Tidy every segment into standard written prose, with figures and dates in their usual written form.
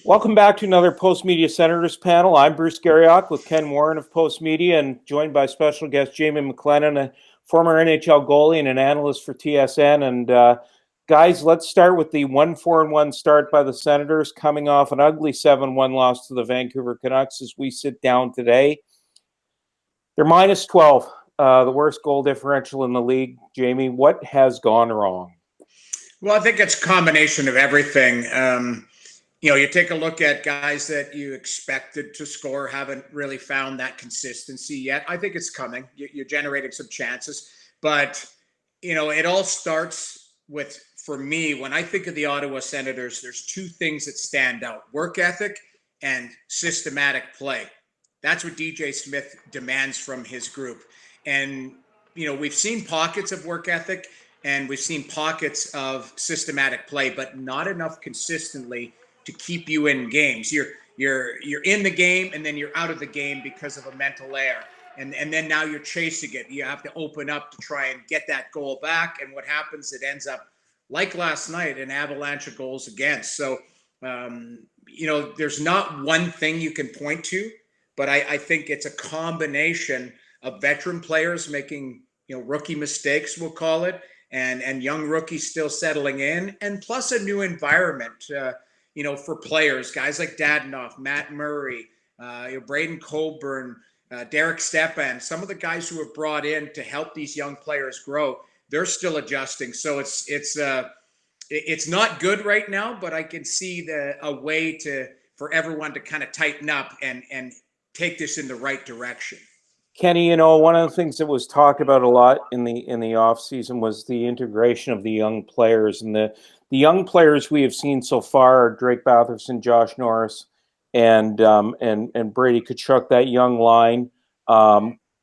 Welcome back to another Post Media Senators panel. I'm Bruce Garrioch with Ken Warren of Post Media and joined by special guest Jamie McLennan, a former NHL goalie and an analyst for TSN. And guys, let's start with the 1-4-1 start by the Senators, coming off an ugly 7-1 loss to the Vancouver Canucks as we sit down today. They're minus 12, the worst goal differential in the league. Jamie, what has gone wrong? Well, I think it's a combination of everything. You take a look at guys that you expected to score, haven't really found that consistency yet. I think it's coming. You're generating some chances. But, it all starts with, for me, when I think of the Ottawa Senators, there's two things that stand out: work ethic and systematic play. That's what DJ Smith demands from his group. And, we've seen pockets of work ethic and we've seen pockets of systematic play, but not enough consistently to keep you in games. You're in the game and then you're out of the game because of a mental error. And then now you're chasing it. You have to open up to try and get that goal back. And what happens, it ends up like last night, an avalanche of goals against. So, there's not one thing you can point to, but I think it's a combination of veteran players making, rookie mistakes, we'll call it, and young rookies still settling in, and plus a new environment, for players, guys like Dadonov, Matt Murray, Braden Coburn, Derek Stepan, some of the guys who have brought in to help these young players grow, they're still adjusting. So it's not good right now, but I can see a way for everyone to kind of tighten up and take this in the right direction. Kenny, one of the things that was talked about a lot in the off season was the integration of the young players, and the young players we have seen so far are Drake Batherson, Josh Norris, and Brady Tkachuk. That young line,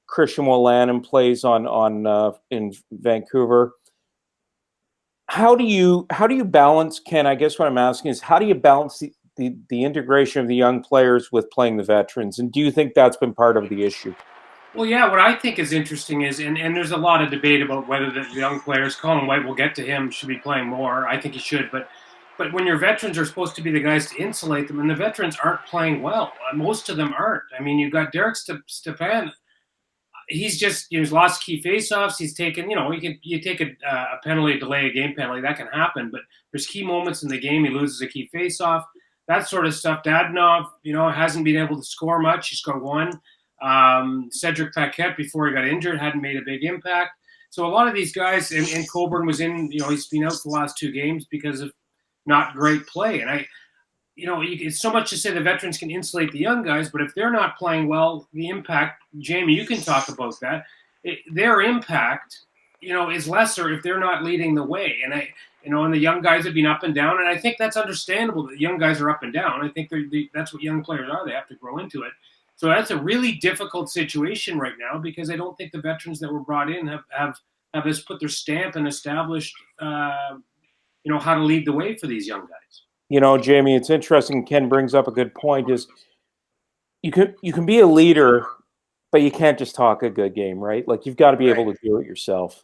Christian Wolanin plays on in Vancouver. How do you balance, Ken? I guess what I'm asking is, how do you balance the integration of the young players with playing the veterans, and do you think that's been part of the issue? Well, yeah, what I think is interesting is, and there's a lot of debate about whether the young players, Colin White, we'll get to him, should be playing more. I think he should, but when your veterans are supposed to be the guys to insulate them, and the veterans aren't playing well, most of them aren't. I mean, you've got Derek Stepan. He's just, he's lost key faceoffs. He's taken, you take a penalty, delay a game penalty, that can happen, but there's key moments in the game. He loses a key faceoff, that sort of stuff. Dadonov, hasn't been able to score much. He scored one. Cedric Paquette, before he got injured, hadn't made a big impact. So a lot of these guys, and Coburn was in, he's been out the last two games because of not great play. And it's so much to say the veterans can insulate the young guys, but if they're not playing well, the impact, Jamie, you can talk about that. Their impact, is lesser if they're not leading the way. And and the young guys have been up and down, and I think that's understandable that young guys are up and down. I think that's what young players are. They have to grow into it. So that's a really difficult situation right now because I don't think the veterans that were brought in have put their stamp and established, how to lead the way for these young guys. Jamie, it's interesting. Ken brings up a good point. Is you can be a leader, but you can't just talk a good game, right? Like you've got to be able to do it yourself.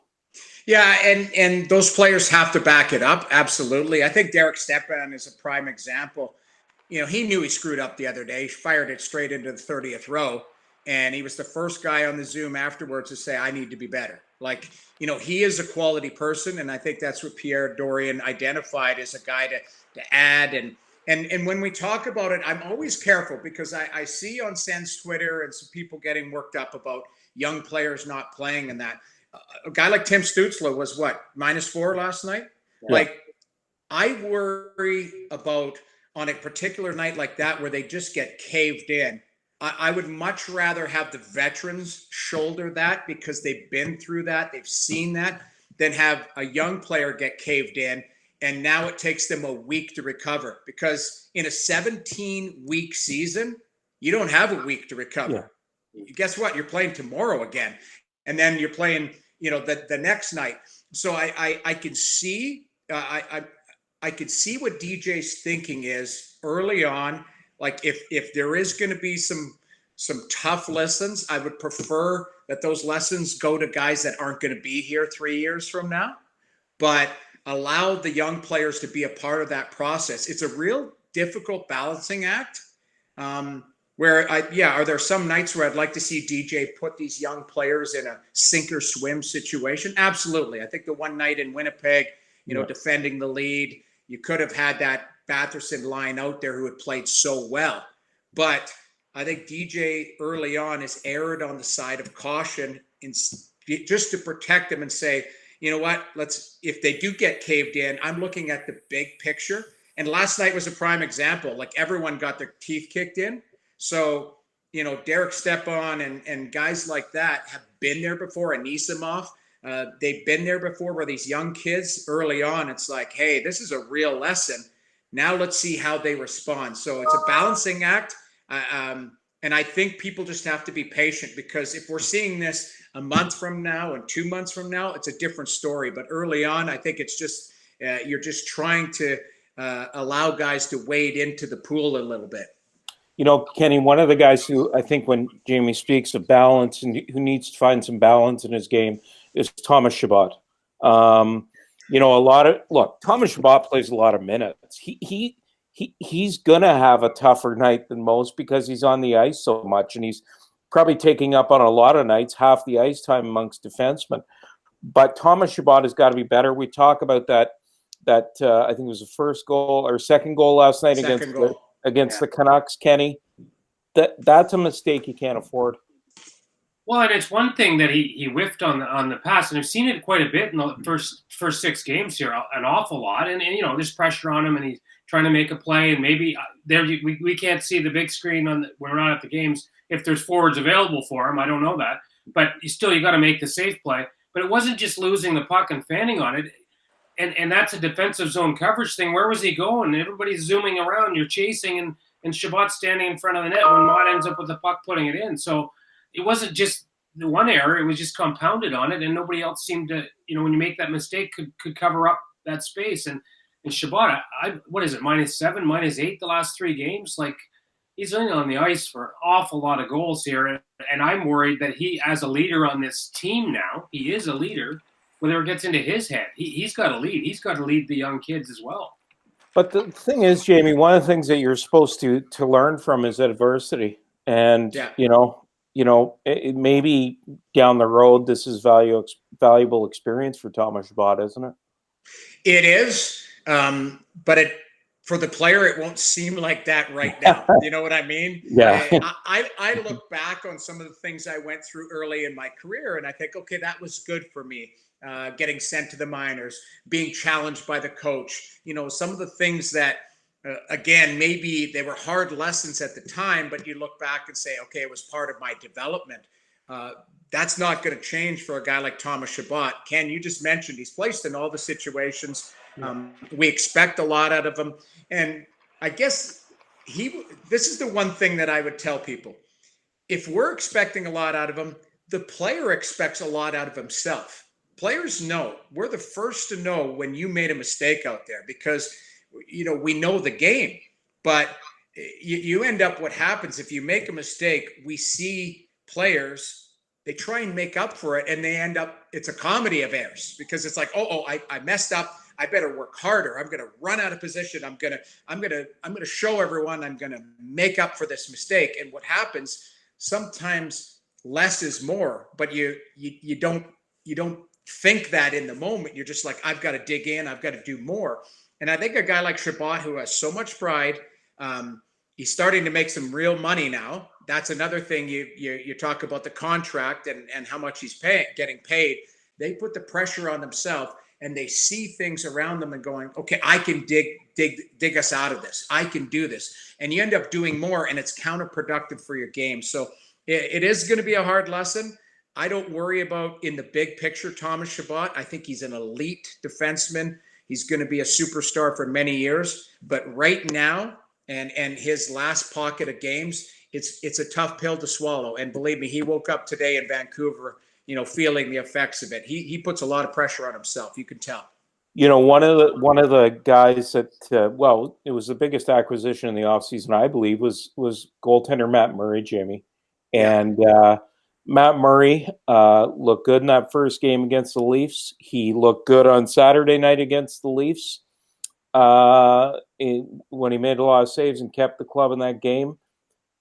Yeah, and those players have to back it up. Absolutely. I think Derek Stepan is a prime example. He knew he screwed up the other day. He fired it straight into the 30th row. And he was the first guy on the Zoom afterwards to say, I need to be better. Like, he is a quality person. And I think that's what Pierre Dorion identified as a guy to add. And when we talk about it, I'm always careful because I see on Sens Twitter and some people getting worked up about young players not playing and that. A guy like Tim Stützle was what, -4 last night? Yeah. Like, I worry about on a particular night like that where they just get caved in. I would much rather have the veterans shoulder that because they've been through that, they've seen that, than have a young player get caved in and now it takes them a week to recover. Because in a 17-week season, you don't have a week to recover. Yeah. Guess what? You're playing tomorrow again. And then you're playing, the next night. So I can see I could see what DJ's thinking is early on. Like if there is going to be some tough lessons, I would prefer that those lessons go to guys that aren't going to be here 3 years from now, but allow the young players to be a part of that process. It's a real difficult balancing act. Where are there some nights where I'd like to see DJ put these young players in a sink or swim situation? Absolutely. I think the one night in Winnipeg, defending the lead, you could have had that Batherson line out there who had played so well. But I think DJ early on has erred on the side of caution just to protect them and say, you know what, if they do get caved in, I'm looking at the big picture. And last night was a prime example. Like, everyone got their teeth kicked in. So, Derek Stepan and guys like that have been there before, Anisimov. They've been there before, where these young kids early on, it's like, hey, this is a real lesson. Now let's see how they respond. So it's a balancing act. And I think people just have to be patient, because if we're seeing this a month from now and 2 months from now, it's a different story. But early on, I think it's just you're just trying to allow guys to wade into the pool a little bit. Kenny, one of the guys who I think, when Jamie speaks of balance and who needs to find some balance in his game, is Thomas Chabot. Thomas Chabot plays a lot of minutes. He's gonna have a tougher night than most, because he's on the ice so much, and he's probably taking up on a lot of nights half the ice time amongst defensemen. But Thomas Chabot has got to be better. We talk about that. I think it was the first goal or second goal last night against the Canucks, Kenny. That's a mistake you can't afford. Well, and it's one thing that he whiffed on the pass, and I've seen it quite a bit in the first 6 games here, an awful lot. And there's pressure on him, and he's trying to make a play, and maybe we can't see the big screen when we're not at the games if there's forwards available for him. I don't know that, but you got to make the safe play. But it wasn't just losing the puck and fanning on it. And that's a defensive zone coverage thing. Where was he going? Everybody's zooming around. You're chasing, and Chabot's standing in front of the net when Mott ends up with the puck putting it in. So it wasn't just the one error. It was just compounded on it, and nobody else seemed to, when you make that mistake, could cover up that space. And Chabot, what is it, -7, -8 the last 3 games? Like, he's only on the ice for an awful lot of goals here. And I'm worried that he, as a leader on this team now, he is a leader, whether it gets into his head. He's got to lead. He's got to lead the young kids as well. But the thing is, Jamie, one of the things that you're supposed to learn from is adversity. And, maybe down the road, this is valuable experience for Thomas Chabot, isn't it? It is. But for the player, it won't seem like that right now. You know what I mean? Yeah. I look back on some of the things I went through early in my career, and I think, okay, that was good for me. Getting sent to the minors, being challenged by the coach, some of the things that, again, maybe they were hard lessons at the time, but you look back and say, okay, it was part of my development. That's not going to change for a guy like Thomas Chabot. Ken, you just mentioned he's placed in all the situations. We expect a lot out of him. And I guess this is the one thing that I would tell people. If we're expecting a lot out of him, the player expects a lot out of himself. Players know. We're the first to know when you made a mistake out there, because, we know the game. But you end up, what happens if you make a mistake, we see players, they try and make up for it, and they end up, it's a comedy of errors, because it's like, I messed up. I better work harder. I'm going to run out of position. I'm going to show everyone I'm going to make up for this mistake. And what happens, sometimes less is more, but you don't think that in the moment. You're just like, I've got to dig in. I've got to do more. And I think a guy like Chabot, who has so much pride, he's starting to make some real money now. That's another thing. You talk about the contract and how much he's getting paid. They put the pressure on themselves, and they see things around them and going, okay, I can dig us out of this. I can do this. And you end up doing more, and it's counterproductive for your game. So it is going to be a hard lesson. I don't worry about, in the big picture, Thomas Chabot. I think he's an elite defenseman. He's going to be a superstar for many years. But right now, and his last pocket of games, it's a tough pill to swallow. And believe me, he woke up today in Vancouver, feeling the effects of it. He puts a lot of pressure on himself. You can tell. One of the guys that, it was the biggest acquisition in the offseason, I believe, was goaltender Matt Murray, Jamie. And Matt Murray looked good in that first game against the Leafs. He looked good on Saturday night against the Leafs. when he made a lot of saves and kept the club in that game.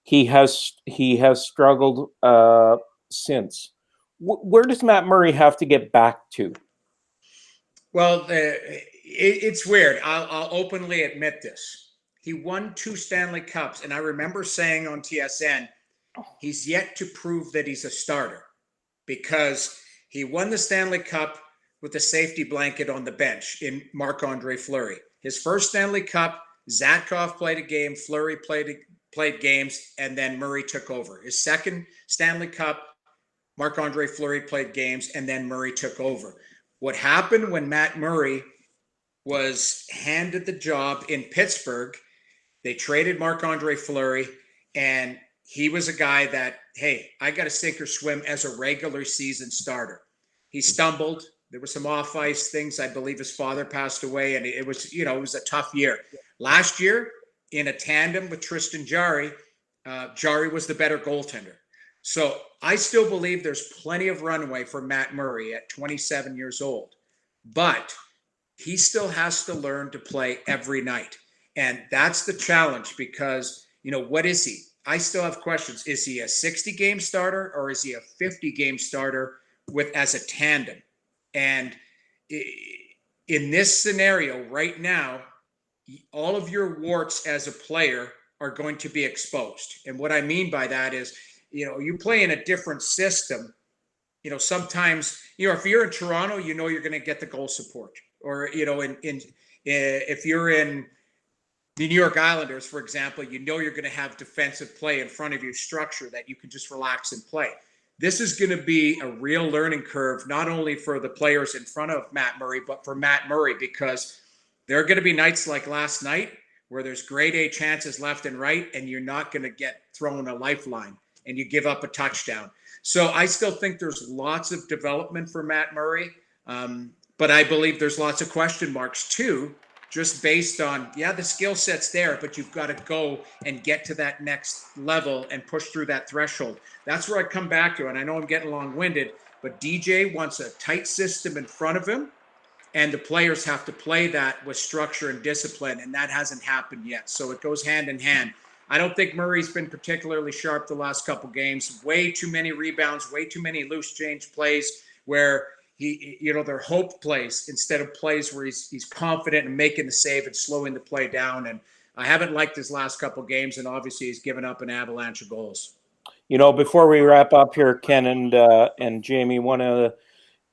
He has struggled since. Where does Matt Murray have to get back to? Well, it's weird. I'll openly admit this. He won 2 Stanley Cups, and I remember saying on TSN, he's yet to prove that he's a starter because he won the Stanley Cup with a safety blanket on the bench in Marc-Andre Fleury. His first Stanley Cup, Zadkov played a game, Fleury played games, and then Murray took over. His second Stanley Cup, Marc-Andre Fleury played games, and then Murray took over. What happened when Matt Murray was handed the job in Pittsburgh, they traded Marc-Andre Fleury, and he was a guy that, hey, I got to sink or swim as a regular season starter. He stumbled. There were some off-ice things. I believe his father passed away, and it was a tough year. Last year, in a tandem with Tristan Jarry, Jarry was the better goaltender. So I still believe there's plenty of runway for Matt Murray at 27 years old. But he still has to learn to play every night. And that's the challenge because, what is he? I still have questions. Is he a 60-game starter or is he a 50-game starter as a tandem? And in this scenario right now, all of your warts as a player are going to be exposed. And what I mean by that is, you play in a different system. Sometimes, if you're in Toronto, you're going to get the goal support. Or, if you're in the New York Islanders, for example, you're going to have defensive play in front of your structure that you can just relax and play. This is going to be a real learning curve, not only for the players in front of Matt Murray, but for Matt Murray, because there are going to be nights like last night where there's grade A chances left and right, and you're not going to get thrown a lifeline and you give up a touchdown. So I still think there's lots of development for Matt Murray, but I believe there's lots of question marks too, just based on, the skill set's there, but you've got to go and get to that next level and push through that threshold. That's where I come back to, and I know I'm getting long-winded, but DJ wants a tight system in front of him, and the players have to play that with structure and discipline, and that hasn't happened yet. So it goes hand in hand. I don't think Murray's been particularly sharp the last couple games. Way too many rebounds, way too many loose change plays where they're hope plays instead of plays where he's confident and making the save and slowing the play down. And I haven't liked his last couple games, and obviously he's given up an avalanche of goals. Before we wrap up here, Ken and Jamie, one of the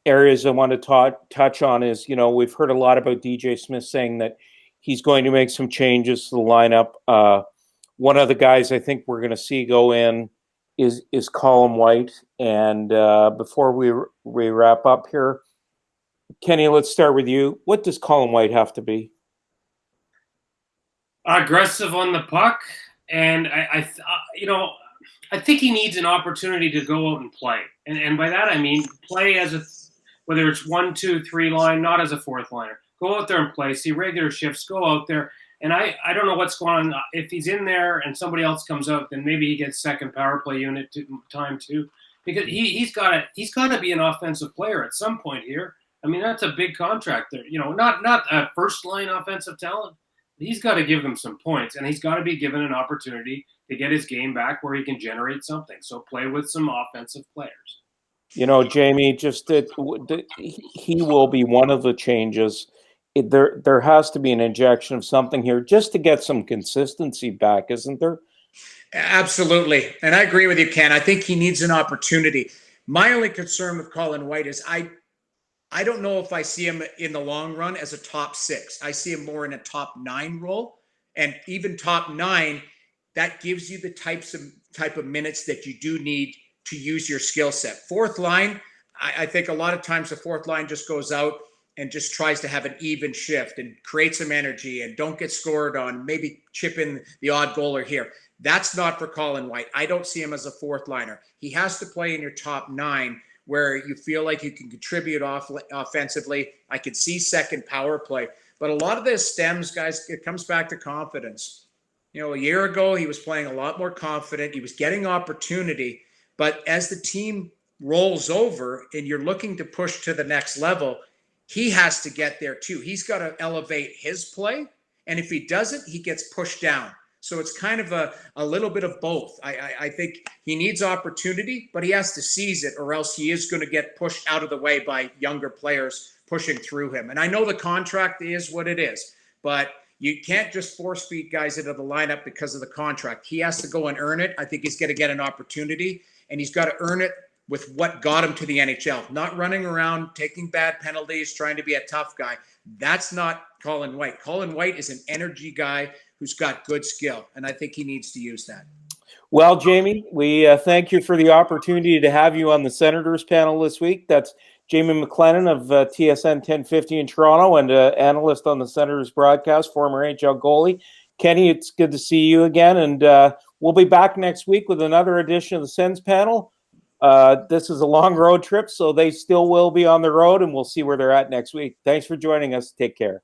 areas I want to touch on is, we've heard a lot about DJ Smith saying that he's going to make some changes to the lineup. One of the guys I think we're going to see go in is Colin White. And before we wrap up here, Kenny, let's start with you. What does Colin White have to be? Aggressive on the puck, and I think he needs an opportunity to go out and play. And by that I mean play as whether it's 1, 2, 3 line, not as a fourth liner. Go out there and play. See regular shifts. Go out there. And I don't know what's going on. If he's in there and somebody else comes out, then maybe he gets second power play unit time too, because he's got to be an offensive player at some point here. I mean, that's a big contract there. Not a first line offensive talent. He's got to give them some points, and he's got to be given an opportunity to get his game back where he can generate something. So play with some offensive players. Jamie, just that he will be one of the changes. There has to be an injection of something here just to get some consistency back, isn't there? Absolutely. And I agree with you, Ken. I think he needs an opportunity. My only concern with Colin White is I don't know if I see him in the long run as a top 6. I see him more in a top 9 role. And even top 9, that gives you the type of minutes that you do need to use your skill set. Fourth line, I think a lot of times the fourth line just goes out and just tries to have an even shift and create some energy and don't get scored on, maybe chip in the odd goaler here. That's not for Colin White. I don't see him as a fourth liner. He has to play in your top 9 where you feel like you can contribute offensively. I could see second power play. But a lot of this stems, guys, it comes back to confidence. A year ago, he was playing a lot more confident. He was getting opportunity. But as the team rolls over and you're looking to push to the next level, he has to get there too. He's got to elevate his play And if he doesn't, he gets pushed down. So it's kind of a little bit of both. I think he needs opportunity, but he has to seize it, or else he is going to get pushed out of the way by younger players pushing through him. And I know the contract is what it is, but you can't just force feed guys into the lineup because of the contract. He has to go and earn it. I think he's going to get an opportunity, and he's got to earn it with what got him to the NHL. Not running around, taking bad penalties, trying to be a tough guy. That's not Colin White. Colin White is an energy guy who's got good skill, and I think he needs to use that. Well, Jamie, we thank you for the opportunity to have you on the Senators panel this week. That's Jamie McLennan of TSN 1050 in Toronto and analyst on the Senators broadcast, former NHL goalie. Kenny, it's good to see you again, and we'll be back next week with another edition of the Sens panel. This is a long road trip, so they still will be on the road, and we'll see where they're at next week. Thanks for joining us. Take care.